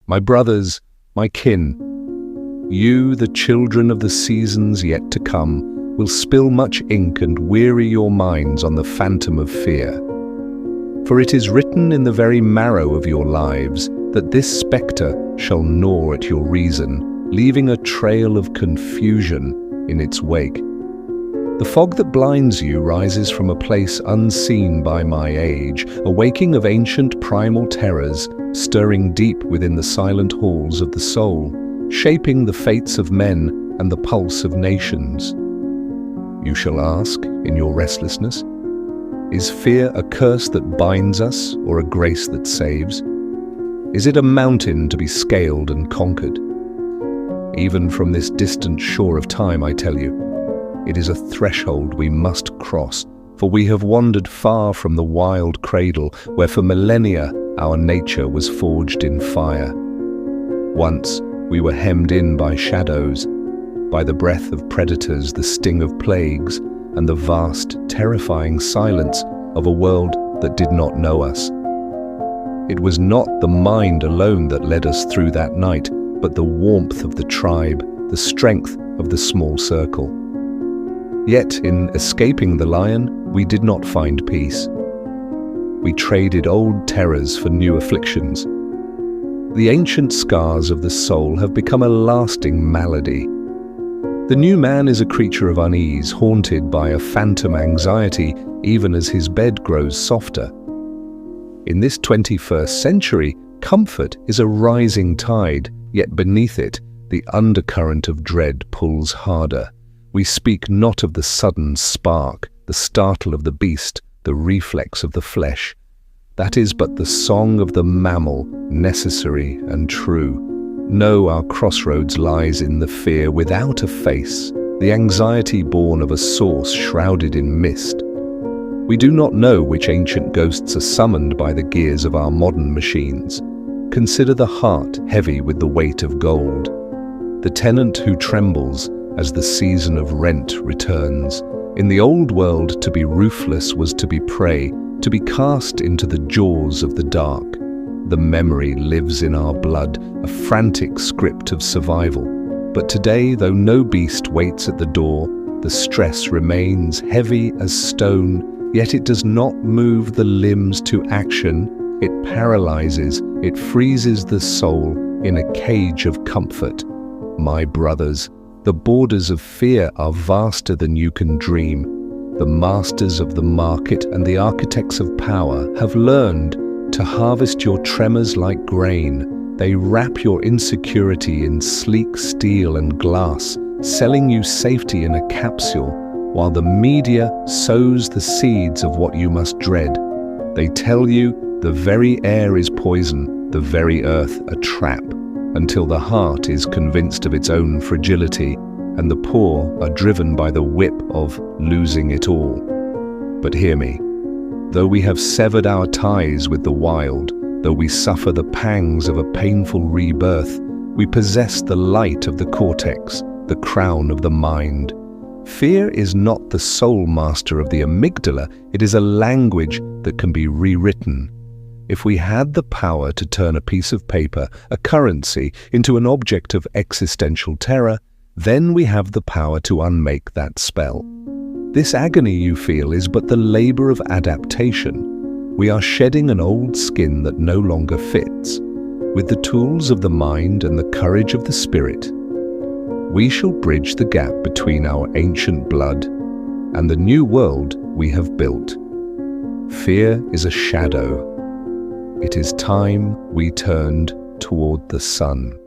My brothers, my kin, you, the children of the seasons yet to come, will spill much ink and weary your minds on the phantom of fear. For it is written in the very marrow of your lives that this spectre shall gnaw at your reason, leaving a trail of confusion in its wake. The fog that blinds you rises from a place unseen by my age, a waking of ancient primal terrors, stirring deep within the silent halls of the soul, shaping the fates of men and the pulse of nations. You shall ask, in your restlessness, is fear a curse that binds us or a grace that saves? Is it a mountain to be scaled and conquered? Even from this distant shore of time, I tell you, it is a threshold we must cross, for we have wandered far from the wild cradle where for millennia our nature was forged in fire. Once we were hemmed in by shadows, by the breath of predators, the sting of plagues, and the vast, terrifying silence of a world that did not know us. It was not the mind alone that led us through that night, but the warmth of the tribe, the strength of the small circle. Yet, in escaping the lion, we did not find peace. We traded old terrors for new afflictions. The ancient scars of the soul have become a lasting malady. The new man is a creature of unease, haunted by a phantom anxiety, even as his bed grows softer. In this 21st century, comfort is a rising tide, yet beneath it, the undercurrent of dread pulls harder. We speak not of the sudden spark, the startle of the beast, the reflex of the flesh. That is but the song of the mammal, necessary and true. No, our crossroads lies in the fear without a face, the anxiety born of a source shrouded in mist. We do not know which ancient ghosts are summoned by the gears of our modern machines. Consider the heart heavy with the weight of gold, the tenant who trembles as the season of rent returns. In the old world, to be roofless was to be prey, to be cast into the jaws of the dark. The memory lives in our blood, a frantic script of survival. But today, though no beast waits at the door, the stress remains heavy as stone, yet it does not move the limbs to action. It paralyzes, it freezes the soul in a cage of comfort. My brothers, the borders of fear are vaster than you can dream. The masters of the market and the architects of power have learned to harvest your tremors like grain. They wrap your insecurity in sleek steel and glass, selling you safety in a capsule, while the media sows the seeds of what you must dread. They tell you the very air is poison, the very earth a trap, until the heart is convinced of its own fragility, and the poor are driven by the whip of losing it all. But hear me, though we have severed our ties with the wild, though we suffer the pangs of a painful rebirth, we possess the light of the cortex, the crown of the mind. Fear is not the sole master of the amygdala, it is a language that can be rewritten. If we had the power to turn a piece of paper, a currency, into an object of existential terror, then we have the power to unmake that spell. This agony you feel is but the labor of adaptation. We are shedding an old skin that no longer fits. With the tools of the mind and the courage of the spirit, we shall bridge the gap between our ancient blood and the new world we have built. Fear is a shadow. It is time we turned toward the sun.